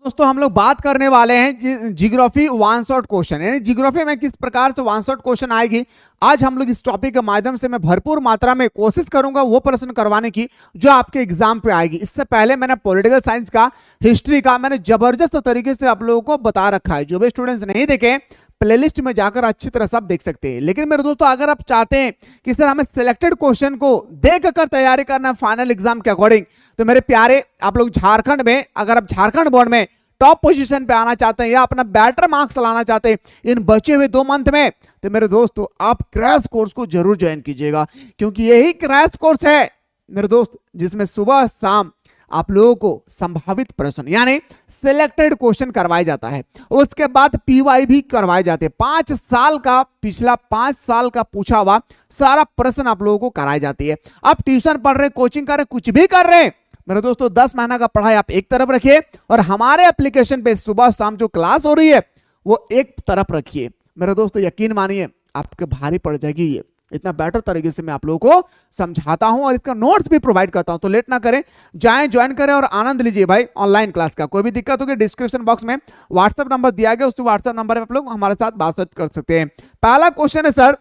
दोस्तों हम लोग बात करने वाले हैं जियोग्राफी वन शॉट क्वेश्चन, यानी जियोग्राफी में किस प्रकार से वन शॉट क्वेश्चन आएगी। आज हम लोग इस टॉपिक के माध्यम से मैं भरपूर मात्रा में कोशिश करूंगा वो प्रश्न करवाने की जो आपके एग्जाम पे आएगी। इससे पहले मैंने पॉलिटिकल साइंस का, हिस्ट्री का मैंने जबरदस्त तरीके से आप लोगों को बता रखा है। जो भी स्टूडेंट्स नहीं देखे प्लेलिस्ट में जाकर अच्छी तरह सब देख सकते हैं। लेकिन मेरे दोस्तों अगर आप चाहते हैं कि सर हमें सिलेक्टेड क्वेश्चन को देख कर तैयारी करना है फाइनल एग्जाम के अकॉर्डिंग, तो मेरे प्यारे आप लोग झारखंड में, अगर आप झारखंड बोर्ड में टॉप पोजीशन पे आना चाहते हैं या अपना बेटर मार्क्स लाना चाहते हैं इन बचे हुए 2 मंथ में, तो मेरे दोस्तों आप क्रैश कोर्स को जरूर ज्वाइन कीजिएगा, क्योंकि यही क्रैश कोर्स है मेरे दोस्त जिसमें सुबह शाम आप लोगों को संभावित प्रश्न यानी सिलेक्टेड क्वेश्चन करवाया जाता है। उसके बाद पीवाई भी करवाए जाते हैं। 5 साल का, पिछला 5 साल का पूछा हुआ सारा प्रश्न आप लोगों को कराई जाती है। आप ट्यूशन पढ़ रहे, कोचिंग कर रहे, कुछ भी कर रहे हैं मेरे दोस्तों, 10 महीना का पढ़ाई आप एक तरफ रखिए और हमारे एप्लीकेशन पे सुबह शाम जो क्लास हो रही है वो एक तरफ रखिए। मेरे दोस्तों यकीन मानिए आपके भारी पड़ जाएगी ये, इतना बेटर तरीके से मैं आप लोगों को समझाता हूं और इसका नोट्स भी प्रोवाइड करता हूं। तो लेट ना करें, जाएं, ज्वाइन करें और आनंद लीजिए भाई ऑनलाइन क्लास का। कोई भी दिक्कत होगी डिस्क्रिप्शन बॉक्स में व्हाट्सएप नंबर दिया गया, उस व्हाट्सएप नंबर पर आप लोग हमारे साथ बातचीत कर सकते हैं। पहला क्वेश्चन है सर,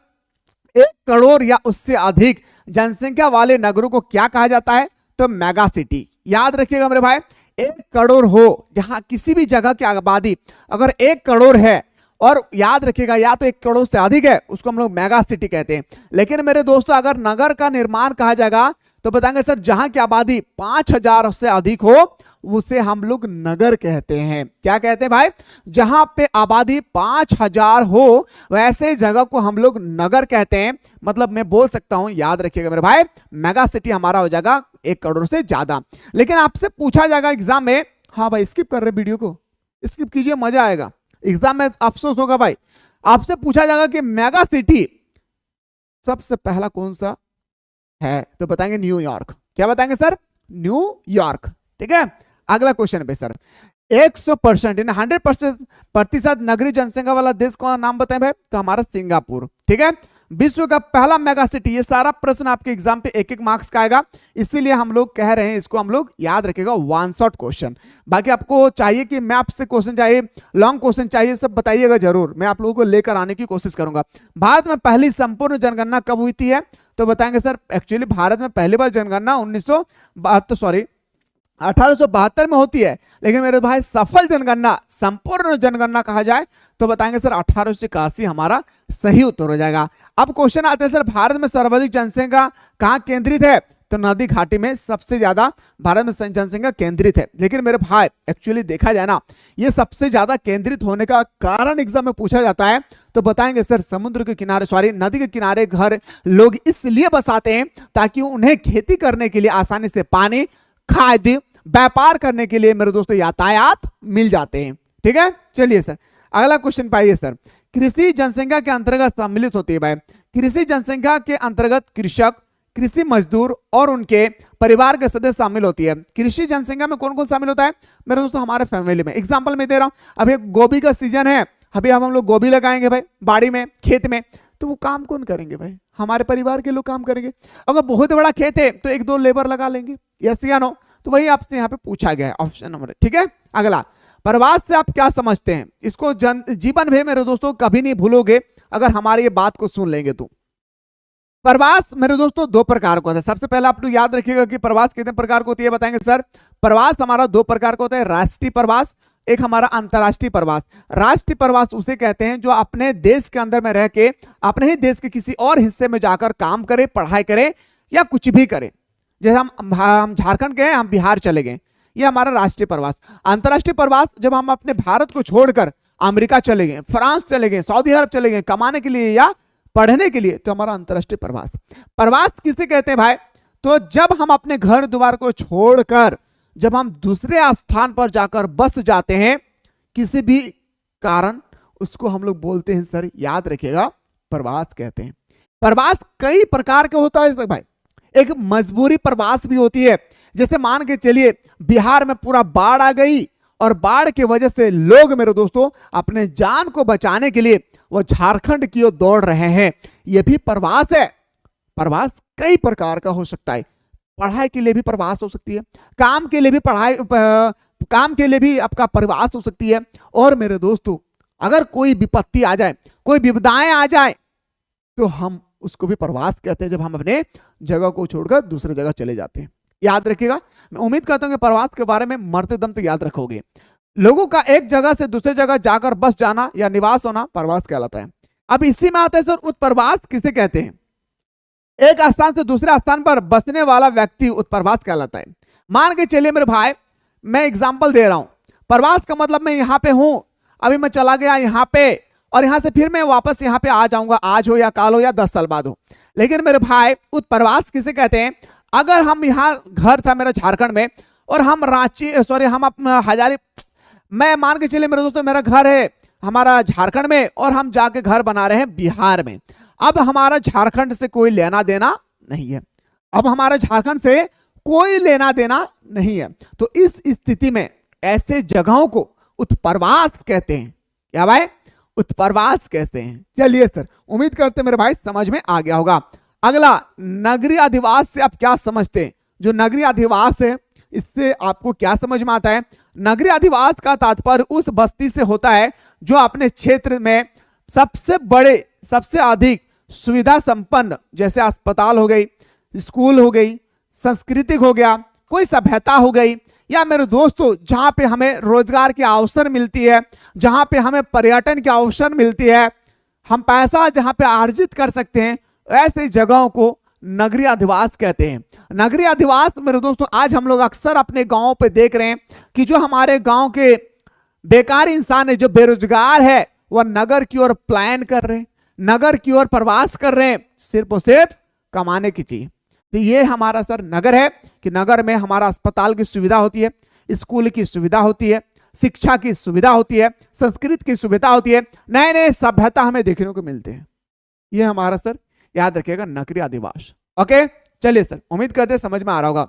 1 करोड़ या उससे अधिक जनसंख्या वाले नगरों को क्या कहा जाता है? तो मेगा सिटी। याद रखिएगा मेरे भाई, 1 करोड़ हो जहां किसी भी जगह की आबादी अगर 1 करोड़ है, और याद रखिएगा या तो 1 करोड़ से अधिक है उसको हम लोग मेगा सिटी कहते हैं। लेकिन मेरे दोस्तों अगर नगर का निर्माण कहा जाएगा तो बताएंगे सर जहां की आबादी 5000 से अधिक हो उसे हम लोग नगर कहते हैं। क्या कहते हैं भाई? जहां पे आबादी 5000 हो वैसे जगह को हम लोग नगर कहते हैं। मतलब मैं बोल सकता हूं, याद रखिएगा मेरे भाई, मेगा सिटी हमारा हो जाएगा 1 करोड़ से ज्यादा। लेकिन आपसे पूछा जाएगा एग्जाम में, हाँ भाई स्किप कर रहे वीडियो को, स्किप कीजिए, मजा आएगा। एग्जाम में अफसोस होगा भाई, आपसे पूछा जाएगा कि मेगा सिटी सबसे पहला कौन सा है? तो बताएंगे न्यूयॉर्क। क्या बताएंगे सर? न्यूयॉर्क। ठीक है, अगला क्वेश्चन पे सर, 100% यानी 100% नगरीय जनसंख्या वाला देश का नाम बताएं भाई? तो हमारा सिंगापुर। ठीक है, विश्व का पहला मेगा सिटी। ये सारा प्रश्न आपके एग्जाम पे 1-1 मार्क्स का आएगा, इसीलिए हम लोग कह रहे हैं इसको हम लोग याद रखेगा वन शॉट क्वेश्चन। बाकी आपको चाहिए कि मैप से क्वेश्चन चाहिए, लॉन्ग क्वेश्चन चाहिए, सब बताइएगा जरूर, मैं आप लोगों को लेकर आने की कोशिश करूंगा। भारत में पहली संपूर्ण जनगणना कब हुई थी? तो बताएंगे सर एक्चुअली भारत में पहली बार जनगणना 1872 में होती है। लेकिन मेरे भाई सफल जनगणना, संपूर्ण जनगणना कहा जाए तो बताएंगे सर 1881 हमारा सही उत्तर हो जाएगा। अब क्वेश्चन आते हैं सर, भारत में सर्वाधिक जनसंख्या कहां केंद्रित है? तो नदी घाटी में सबसे ज्यादा भारत में जनसंख्या केंद्रित है। लेकिन मेरे भाई एक्चुअली देखा जाए ना, ये सबसे ज्यादा केंद्रित होने का कारण एग्जाम में पूछा जाता है तो बताएंगे सर समुद्र के किनारे, सॉरी नदी के किनारे घर लोग इसलिए बसाते हैं ताकि उन्हें खेती करने के लिए आसानी से पानी, खाद्य, व्यापार करने के लिए मेरे दोस्तों यातायात मिल जाते हैं। ठीक है, चलिए सर अगला क्वेश्चन पाइए सर, कृषि जनसंख्या के अंतर्गत सम्मिलित होती है भाई। कृषि जनसंख्या के अंतर्गत कृषक, कृषि मजदूर और उनके परिवार के सदस्य शामिल होती है। कृषि जनसंख्या में कौन कौन शामिल होता है मेरे दोस्तों? हमारे फैमिली में। एग्जांपल में दे रहा हूं, अभी गोभी का सीजन है, अभी हम लोग गोभी लगाएंगे भाई बाड़ी में, खेत में, तो वो काम कौन करेंगे भाई? हमारे परिवार के लोग काम करेंगे। अगर बहुत बड़ा खेत है तो 1-2 लेबर लगा लेंगे, यस या नो? तो वही आपसे यहाँ पे पूछा गया है, ऑप्शन नंबर। ठीक है, अगला, प्रवास से आप क्या समझते हैं? इसको जीवन में मेरे दोस्तों कभी नहीं भूलोगे अगर हमारी ये बात को सुन लेंगे तो। प्रवास मेरे दोस्तों 2 प्रकार का होता है। सबसे पहले आप लोग याद रखिएगा कि प्रवास कितने प्रकार का होती है, बताएंगे सर। प्रवास हमारा 2 प्रकार का होता है, राष्ट्रीय प्रवास, एक हमारा अंतरराष्ट्रीय प्रवास। राष्ट्रीय प्रवास उसे कहते हैं जो अपने देश के अंदर में रह के अपने ही देश के किसी और हिस्से में जाकर काम करे, पढ़ाई करे या कुछ भी करे। जैसे हम झारखंड गए, हम बिहार चले गए, ये हमारा राष्ट्रीय प्रवास। अंतरराष्ट्रीय प्रवास जब हम अपने भारत को छोड़कर अमेरिका चले गए, फ्रांस चले गए, सऊदी अरब चले गए कमाने के लिए या पढ़ने के लिए, तो हमारा अंतरराष्ट्रीय प्रवास। प्रवास किसे कहते हैं भाई? तो जब हम अपने घर द्वार को छोड़कर जब हम दूसरे स्थान पर जाकर बस जाते हैं किसी भी कारण, उसको हम लोग बोलते हैं सर, याद रखिएगा, प्रवास कहते हैं। प्रवास कई प्रकार के होता है भाई। एक मजबूरी प्रवास भी होती है, जैसे मान के चलिए बिहार में पूरा बाढ़ आ गई और बाढ़ की वजह से लोग मेरे दोस्तों अपने जान को बचाने के लिए वो झारखंड की ओर दौड़ रहे हैं, ये भी प्रवास है। प्रवास कई प्रकार का हो सकता है, पढ़ाई के लिए भी प्रवास हो सकती है, काम के लिए भी काम के लिए भी आपका प्रवास हो सकती है। और मेरे दोस्तों, अगर कोई विपत्ति आ जाए, कोई विपदाएं आ जाए, तो हम उसको भी प्रवास कहते हैं, जब हम अपने जगह को छोड़कर दूसरे जगह चले जाते हैं। याद रखिएगा, मैं उम्मीद करता हूं कि प्रवास के बारे में मरते दम तो याद रखोगे। लोगों का एक जगह से दूसरे जगह जाकर बस जाना या निवास होना प्रवास कहलाता है। अब इसी में आता है सर, उत्प्रवास किसे कहते हैं? एक स्थान से दूसरे स्थान पर बसने वाला व्यक्ति उत्प्रवास कहलाता है। मान के चलिए मेरे भाई, मैं एग्जाम्पल दे रहा हूं। प्रवास का मतलब मैं यहां पे हूं, अभी मैं चला गया यहां पे, और यहां से फिर मैं वापस यहां पे आ जाऊंगा, आज हो या काल हो या 10 साल बाद हो। लेकिन मेरे भाई, उत्प्रवास किसे कहते हैं? अगर हम यहाँ घर था मेरा झारखंड में, और हम हम अपना हजारी, मैं मान के चलिए मेरे दोस्तों, मेरा घर है हमारा झारखंड में, और हम जाके घर बना रहे हैं बिहार में। अब हमारा झारखंड से कोई लेना देना नहीं है, अब हमारा झारखंड से कोई लेना देना नहीं है। तो इस स्थिति में ऐसे जगहों को उत्प्रवास कहते हैं। क्या भाई? उत्प्रवास कहते हैं। चलिए सर, उम्मीद करते हैं मेरे भाई समझ में आ गया होगा। अगला, नगरीय अधिवास से आप क्या समझते हैं? जो नगरीय अधिवास है, इससे आपको क्या समझ में आता है? नगरीय अधिवास का तात्पर्य उस बस्ती से होता है जो अपने क्षेत्र में सबसे बड़े, सबसे अधिक सुविधा संपन्न, जैसे अस्पताल हो गई, स्कूल हो गई, सांस्कृतिक हो गया, कोई सभ्यता हो गई, या मेरे दोस्तों जहां पे हमें रोजगार के अवसर मिलती है, जहां पे हमें पर्यटन के अवसर मिलती है, हम पैसा जहां पे अर्जित कर सकते हैं, ऐसे जगहों को नगरीय अधिवास कहते हैं। नगरीय अधिवास मेरे दोस्तों, आज हम लोग अक्सर अपने गांव पे देख रहे हैं कि जो हमारे गांव के बेकार इंसान है, जो बेरोजगार है, वह नगर की ओर प्लान कर रहे हैं, नगर की ओर प्रवास कर रहे हैं, सिर्फ और सिर्फ कमाने की चीज। तो ये हमारा सर नगर है कि नगर में हमारा अस्पताल की सुविधा होती है, स्कूल की सुविधा होती है, शिक्षा की सुविधा होती है, संस्कृत की सुविधा होती है, नए नए सभ्यता हमें देखने को मिलते हैं। ये हमारा सर याद रखिएगा नगरीय अधिवास। ओके, चलिए सर, उम्मीद करते हैं समझ में आ रहा होगा।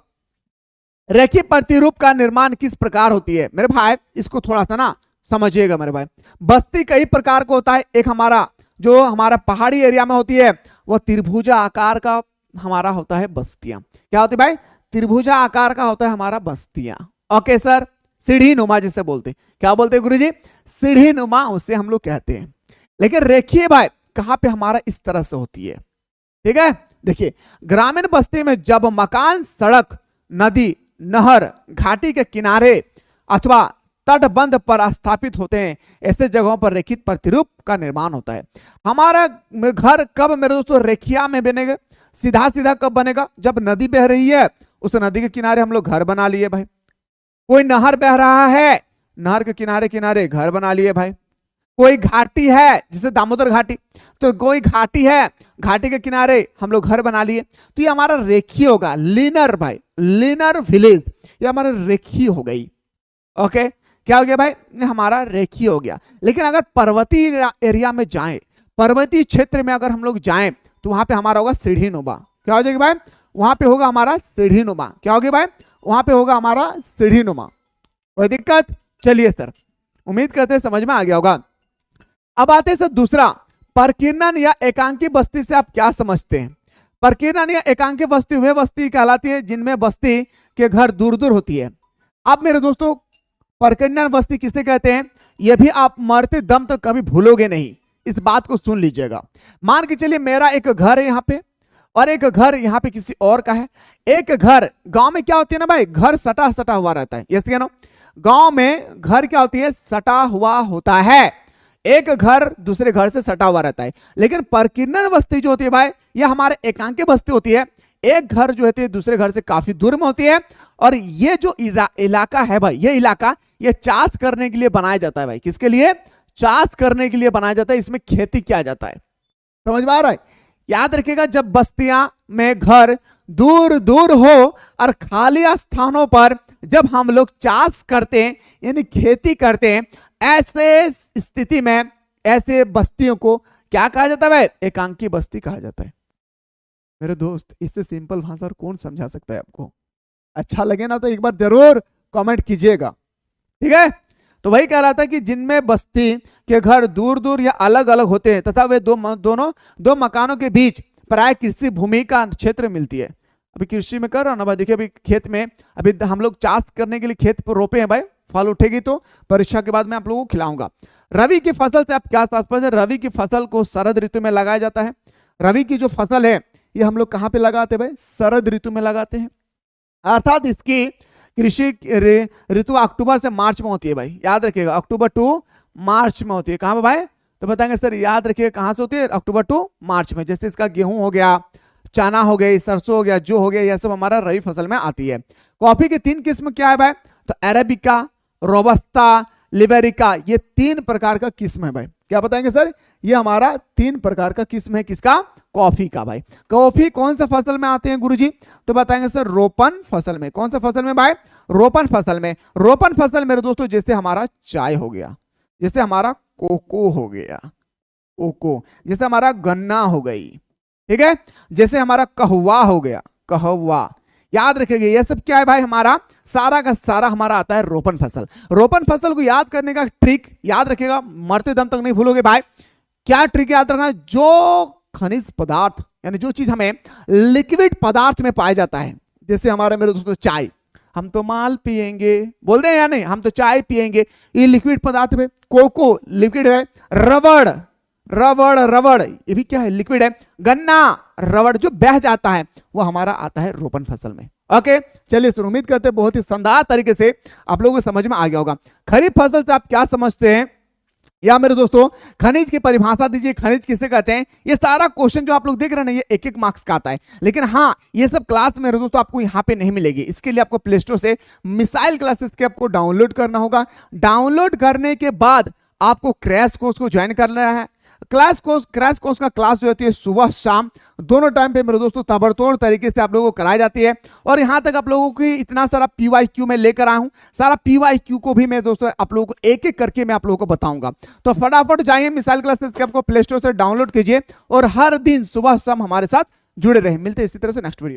रेखीय प्रतिरूप का निर्माण किस प्रकार होती है? मेरे भाई, इसको थोड़ा सा ना समझिएगा मेरे भाई। बस्ती कई प्रकार का होता है। एक हमारा जो हमारा पहाड़ी एरिया में होती है, वो त्रिभुजा आकार का हमारा होता है बस्तियां। क्या होती है भाई? त्रिभुजा आकार का होता है हमारा बस्तियां। ओके सर, सीढ़ी नुमा जिसे बोलते हैं। क्या बोलते हैं गुरुजी? सीढ़ी नुमा, उसे हम लोग कहते हैं। लेकिन रेखीय भाई कहां पे हमारा इस तरह से होती है? ठीक है, देखिए, ग्रामीण बस्ती में जब मकान सड़क, नदी, नहर, घाटी के किनारे अथवा तटबंध पर स्थापित होते हैं, ऐसे जगहों पर रेखित प्रतिरूप का निर्माण होता है। हमारा घर कब मेरे दोस्तों रेखिया में बनेगा? सीधा सीधा कब बनेगा? जब नदी बह रही है, उस नदी के किनारे हम लोग घर बना लिए भाई। कोई नहर बह रहा है, नहर के किनारे किनारे घर बना लिए भाई। कोई घाटी है, जैसे दामोदर घाटी, तो कोई घाटी है, घाटी के किनारे हम लोग घर बना लिए। तो ये हमारा रेखीय होगा, लीनर भाई, लीनर विलेज, ये हमारा रेखीय हो गई। ओके, क्या हो गया भाई? ये हमारा रेखीय हो गया। लेकिन अगर पर्वतीय एरिया में जाएं, पर्वतीय क्षेत्र में अगर हम लोग जाएं, तो वहां पे हमारा होगा सीढ़ी नुमा। क्या हो जाएगा भाई? वहां पे होगा हमारा सीढ़ी नुमा। क्या होगी भाई? वहां पे होगा हमारा सीढ़ी नुमा। कोई दिक्कत? चलिए सर, उम्मीद करते हैं समझ में आ गया होगा। अब आते हैं सर दूसरा, परकीर्णन या एकांकी बस्ती से आप क्या समझते हैं? परकीर्णन या एकांकी बस्ती वे बस्ती कहलाती है जिनमें बस्ती के घर दूर दूर होती है। अब मेरे दोस्तों, परकीर्णन बस्ती किसे कहते हैं, यह भी आप मरते दम तक कभी भूलोगे नहीं। इस बात को सुन लीजिएगा। मान के चलिए मेरा एक घर है यहाँ पे, और एक घर यहाँ पे किसी और का है। एक घर, गांव में क्या होती है ना भाई, घर सटा सटा हुआ रहता है। यस या नो? गांव में घर क्या होती है? सटा हुआ होता है। एक घर दूसरे घर से सटा हुआ रहता है। लेकिन परकीर्णन बस्ती जो होती है भाई, यह हमारे एकांकी बस्ती होती है। एक घर जो है दूसरे घर से काफी दूर में होती है। और ये जो इलाका है भाई, ये इलाका ये चाष करने के लिए बनाया जाता है भाई। किसके लिए? चाष करने के लिए बनाया जाता है। इसमें खेती किया जाता है। समझ में आ रहा है? याद रखिएगा, जब बस्तियां में घर दूर दूर हो और खाली स्थानों पर जब हम लोग चाष करते हैं, यानी खेती करते हैं, ऐसे स्थिति में ऐसे बस्तियों को क्या कहा जाता है भाई? एकांकी बस्ती कहा जाता है। मेरे दोस्त, इससे सिंपल भाषा कौन समझा सकता है आपको? अच्छा लगे ना तो एक बार जरूर कमेंट कीजिएगा। ठीक है, तो वही कह रहा था कि जिनमें बस्ती के घर दूर दूर या अलग अलग होते हैं तथा वे दो मकानों के बीच प्राय कृषि भूमि का क्षेत्र मिलती है। अभी कृषि में कर रहा हूं ना भाई, देखिए अभी खेत में अभी हम लोग चाष करने के लिए खेत पर रोपे हैं भाई, फल उठेगी तो परीक्षा के बाद मैं आप लोगों को खिलाऊंगा। रवि की फसल से आप क्या तात्पर्य है? रवि की फसल को शरद ऋतु में लगाया जाता है। रवि की जो फसल है ये हम लोग कहां पे लगाते हैं भाई? शरद ऋतु में लगाते हैं। अर्थात इसकी कृषि ऋतु अक्टूबर से मार्च में होती है भाई, याद रखिएगा, अक्टूबर टू मार्च में होती है। कहां पे भाई? तो बताएंगे सर, याद रखिएगा कहां से होती है? अक्टूबर टू मार्च में। जैसे इसका गेहूं हो गया, चना हो गई, सरसों हो गया, जो हो गया, यह सब हमारा रबी फसल में आती है। कॉफी की 3 किस्म क्या है भाई? तो अरेबिका, रोबस्ता, लिबेरिका, ये 3 प्रकार का किस्म है भाई। क्या बताएंगे सर? ये हमारा 3 प्रकार का किस्म है किसका? कॉफी का भाई। कॉफी कौन सा फसल में आते हैं गुरुजी? तो बताएंगे सर रोपन फसल में। कौन सा फसल में भाई? रोपन फसल में। रोपन फसल मेरे दोस्तों जैसे हमारा चाय हो गया, जैसे हमारा कोको हो गया, कोको, जैसे हमारा गन्ना हो गई, ठीक है, जैसे हमारा कहवा हो गया, कहवा, याद रखेंगे ये सब क्या है भाई? हमारा सारा का सारा हमारा आता है रोपन फसल। रोपन फसल को याद करने का ट्रिक याद रखेगा, मरते दम तक नहीं भूलोगे भाई। क्या ट्रिक याद रखना? जो खनिज पदार्थ यानी जो चीज हमें लिक्विड पदार्थ में पाया जाता है, जैसे हमारे मेरे दोस्तों चाय, हम तो माल पिएंगे, बोल रहे हैं या नहीं? हम तो चाय पिएंगे, ये लिक्विड पदार्थ है। कोको लिक्विड है। रबड़, रबड़, रबड़ ये भी क्या है? लिक्विड है। गन्ना, रबड़ जो बह जाता है वो हमारा आता है रोपन फसल में। ओके, चलिए सर, उम्मीद करते हैं बहुत ही शानदार तरीके से आप लोगों को समझ में आ गया होगा। खरीफ फसल से आप क्या समझते हैं? या मेरे दोस्तों खनिज की परिभाषा दीजिए, खनिज किसे कहते हैं? ये सारा क्वेश्चन जो आप लोग देख रहे हैं ना, ये 1-1 मार्क्स का आता है। लेकिन हाँ, ये सब क्लास मेरे दोस्तों आपको यहाँ पे नहीं मिलेगी। इसके लिए आपको प्ले स्टोर से मिसाइल क्लासेस के आपको डाउनलोड करना होगा। डाउनलोड करने के बाद आपको क्रैश कोर्स को ज्वाइन करना है। क्रैश कोर्स का क्लास जो होती है सुबह शाम दोनों टाइम पे मेरे दोस्तों ताबड़तोड़ तरीके से आप लोगों को कराई जाती है। और यहां तक आप लोगों की इतना सारा PYQ में लेकर आया हूं, सारा PYQ को भी मेरे दोस्तों आप लोगों को एक एक करके मैं आप लोगों को बताऊंगा। तो फटाफट जाइए मिसाइल क्लासेस के आपको प्ले स्टोर से डाउनलोड कीजिए और हर दिन सुबह शाम हमारे साथ जुड़े रहे। मिलते हैं इसी तरह से नेक्स्ट वीडियो।